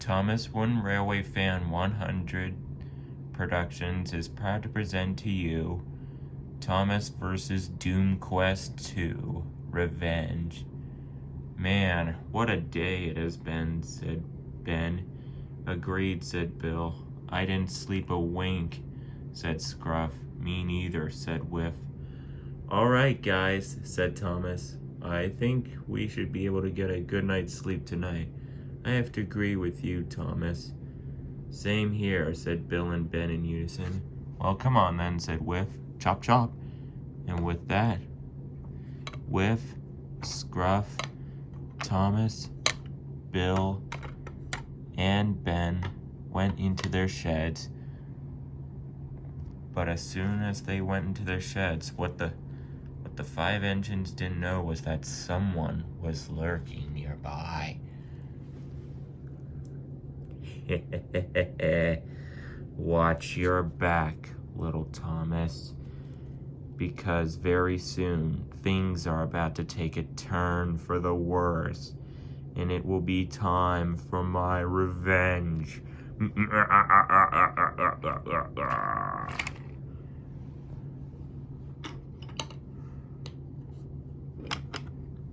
Thomas Wooden Railway Fan 100 Productions is proud to present to you Thomas vs. Doomquest 2 Revenge. Man, what a day it has been, said Ben. Agreed, said Bill. I didn't sleep a wink, said Scruff. Me neither, said Whiff. All right, guys, said Thomas. I think we should be able to get a good night's sleep tonight. I have to agree with you, Thomas. Same here, said Bill and Ben in unison. Well, come on then, said Whiff. Chop chop. And with that, Whiff, Scruff, Thomas, Bill, and Ben went into their sheds. But as soon as they went into their sheds, what the five engines didn't know was that someone was lurking nearby. Watch your back, little Thomas, because very soon things are about to take a turn for the worse, and it will be time for my revenge.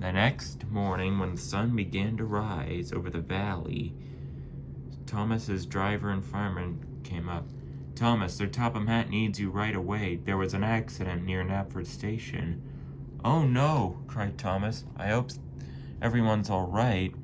The next morning, when the sun began to rise over the valley, Thomas's driver and fireman came up. Thomas, their Topham Hatt needs you right away. There was an accident near Knapford Station. Oh no, cried Thomas. I hope everyone's all right.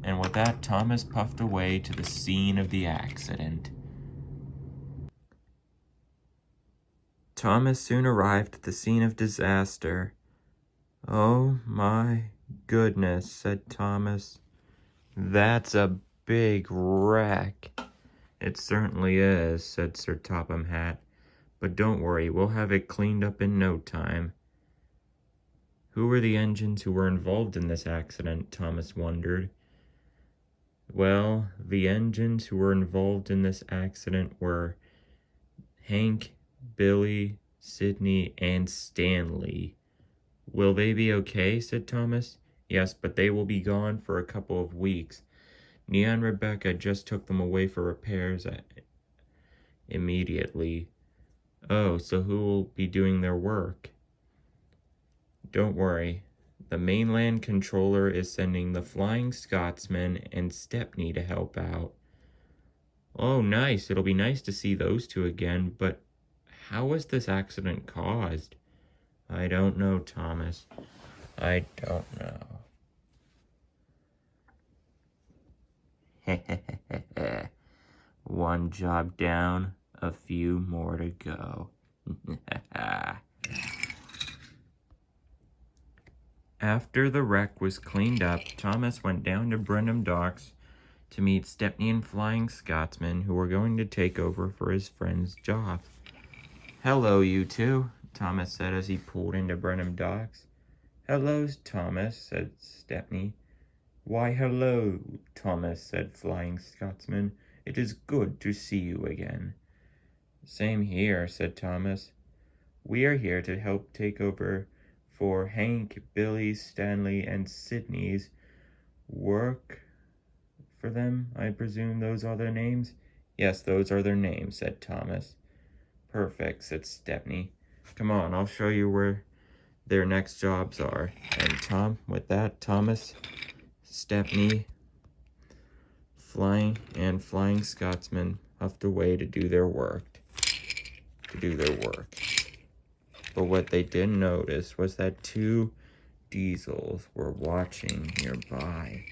And with that, Thomas puffed away to the scene of the accident. Thomas soon arrived at the scene of disaster. Oh my goodness, said Thomas. That's a big wreck. It certainly is, said Sir Topham Hatt. But don't worry, we'll have it cleaned up in no time. Who were the engines who were involved in this accident? Thomas wondered. Well, the engines who were involved in this accident were Hank, Billy, Sidney, and Stanley. Will they be okay? Said Thomas. Yes, but they will be gone for a couple of weeks. Nia and Rebecca just took them away for repairs immediately. Oh, so who will be doing their work? Don't worry. The mainland controller is sending the Flying Scotsman and Stepney to help out. Oh, nice. It'll be nice to see those two again, but how was this accident caused? I don't know, Thomas. I don't know. One job down, a few more to go. After the wreck was cleaned up, Thomas went down to Brenham Docks to meet Stepney and Flying Scotsman, who were going to take over for his friend's job. Hello, you two, Thomas said as he pulled into Brenham Docks. Hello, Thomas, said Stepney. Why, hello, Thomas, said Flying Scotsman. It is good to see you again. Same here, said Thomas. We are here to help take over for Hank, Billy, Stanley, and Sidney's work for them. I presume those are their names? Yes, those are their names, said Thomas. Perfect, said Stepney. Come on, I'll show you where their next jobs are. And with that, Thomas, Stepney, Flying Scotsman huffed away to do their work. But what they didn't notice was that two diesels were watching nearby.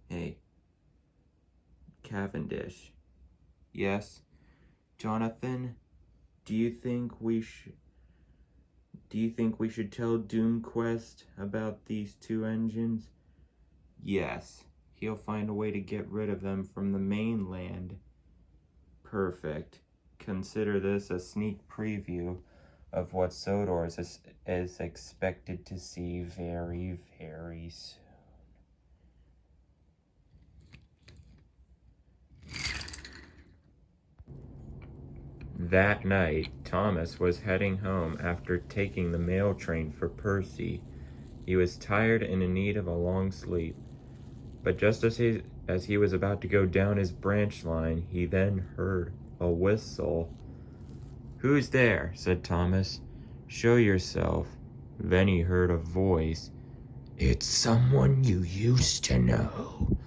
Hey, Cavendish. Yes, Jonathan, do you think we should tell Doomquest about these two engines? Yes, he'll find a way to get rid of them from the mainland. Perfect. Consider this a sneak preview of what Sodor is expected to see very, very soon. That night, Thomas was heading home after taking the mail train for Percy. He was tired and in need of a long sleep. But just as he was about to go down his branch line, he then heard a whistle. "Who's there?" said Thomas. "Show yourself." Then he heard a voice. "It's someone you used to know."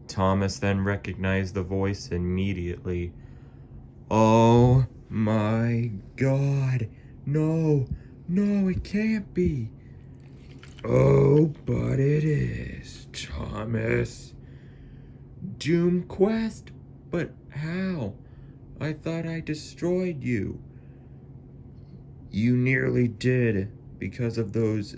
Thomas then recognized the voice immediately. "Oh my God. No, it can't be." "Oh, but it is, Thomas." "Doomquest? But how? I thought I destroyed you." "You nearly did, because of those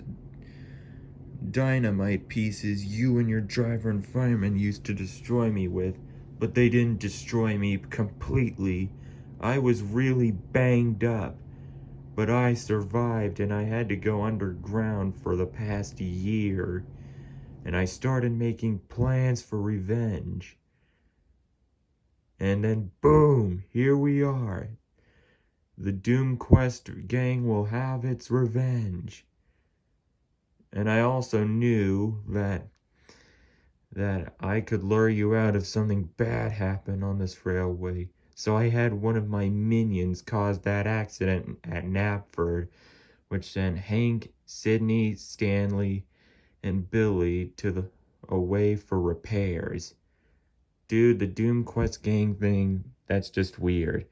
dynamite pieces you and your driver and fireman used to destroy me with, but they didn't destroy me completely. I was really banged up, but I survived, and I had to go underground for the past year, and I started making plans for revenge. And then boom, here we are. The Doomquest gang will have its revenge. And I also knew that I could lure you out if something bad happened on this railway. So I had one of my minions cause that accident at Knapford, which sent Hank, Sidney, Stanley, and Billy away for repairs. Dude, the Doomquest gang thing, that's just weird.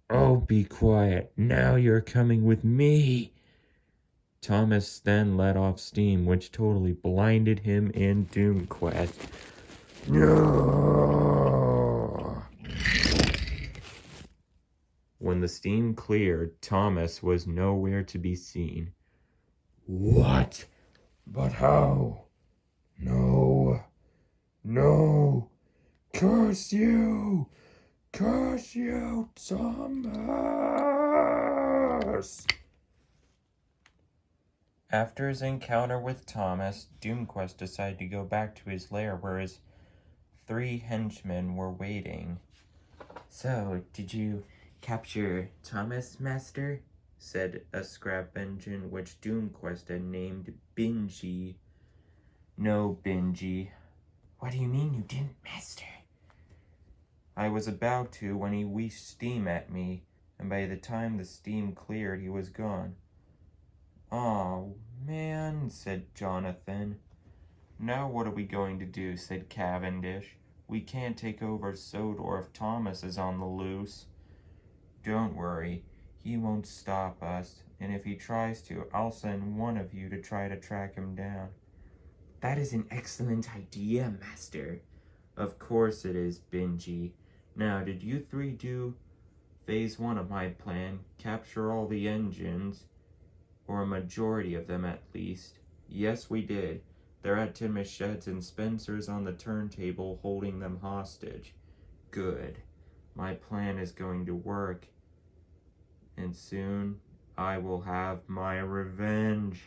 Oh, be quiet. Now you're coming with me. Thomas then let off steam, which totally blinded him in Doomquest. No! When the steam cleared, Thomas was nowhere to be seen. "What? But how? No. Curse you! Curse you, Thomas!" After his encounter with Thomas, Doomquest decided to go back to his lair where his 3 henchmen were waiting. "So, did you capture Thomas, Master?" said a scrap engine which Doomquest had named Bingy. "No, Bingy." "What do you mean you didn't, Master?" "I was about to when he wheezed steam at me, and by the time the steam cleared, he was gone." "Aw, man," said Jonathan. "Now what are we going to do?" said Cavendish. "We can't take over Sodor if Thomas is on the loose." "Don't worry, he won't stop us, and if he tries to, I'll send one of you to try to track him down." "That is an excellent idea, Master." "Of course it is, Bingy. Now, did you 3 do phase 1 of my plan? Capture all the engines, or a majority of them at least?" "Yes, we did. They're at Tinmouth Sheds and Spencer's on the turntable holding them hostage." "Good. My plan is going to work, and soon I will have my revenge."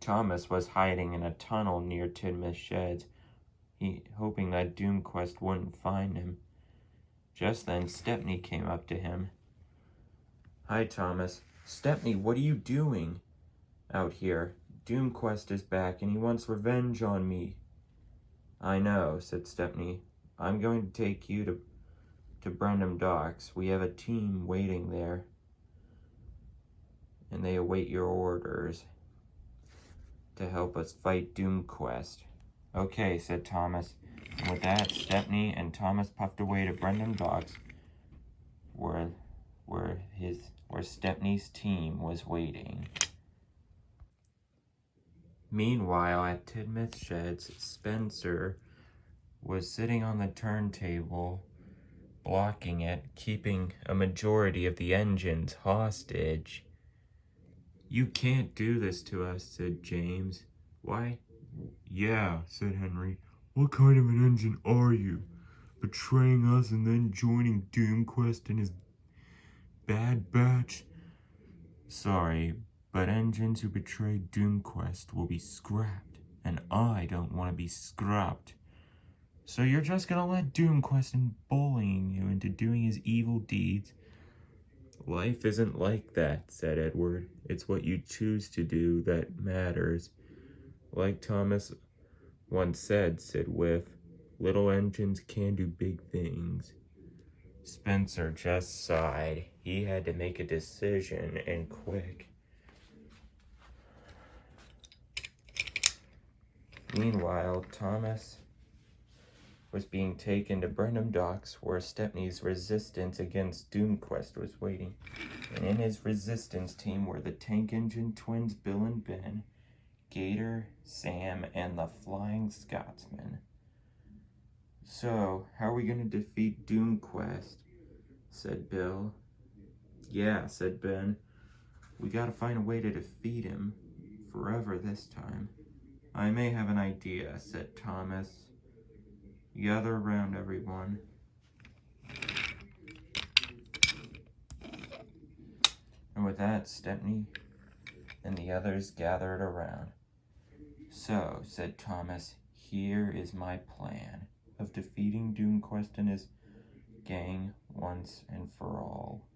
Thomas was hiding in a tunnel near Tinmouth Sheds, hoping that Doomquest wouldn't find him. Just then, Stepney came up to him. "Hi, Thomas." "Stepney, what are you doing out here? Doomquest is back, and he wants revenge on me." "I know," said Stepney. "I'm going to take you to Brenham Docks. We have a team waiting there, and they await your orders to help us fight Doomquest." "Okay," said Thomas. And with that, Stepney and Thomas puffed away to Brenham Docks, where Stepney's team was waiting. Meanwhile, at Tinmouth Sheds, Spencer was sitting on the turntable, blocking it, keeping a majority of the engines hostage. "You can't do this to us," said James. "Why?" "Yeah," said Henry. "What kind of an engine are you? Betraying us and then joining Doomquest and his bad batch?" "Sorry, but engines who betray Doomquest will be scrapped, and I don't want to be scrapped." "So you're just gonna let Doomquest and bullying you into doing his evil deeds?" Life isn't like that, said Edward. It's what you choose to do that matters. Like Thomas once said Whiff, little engines can do big things. Spencer just sighed. He had to make a decision, and quick. Meanwhile, Thomas was being taken to Brenham Docks, where Stepney's resistance against Doomquest was waiting. And in his resistance team were the tank engine twins Bill and Ben, Gator, Sam, and the Flying Scotsman. So, how are we going to defeat Doomquest? Said Bill. Yeah, said Ben. We gotta find a way to defeat him. Forever this time. I may have an idea, said Thomas. Gather around, everyone. And with that, Stepney and the others gathered around. So, said Thomas, here is my plan of defeating Doomquest and his gang once and for all.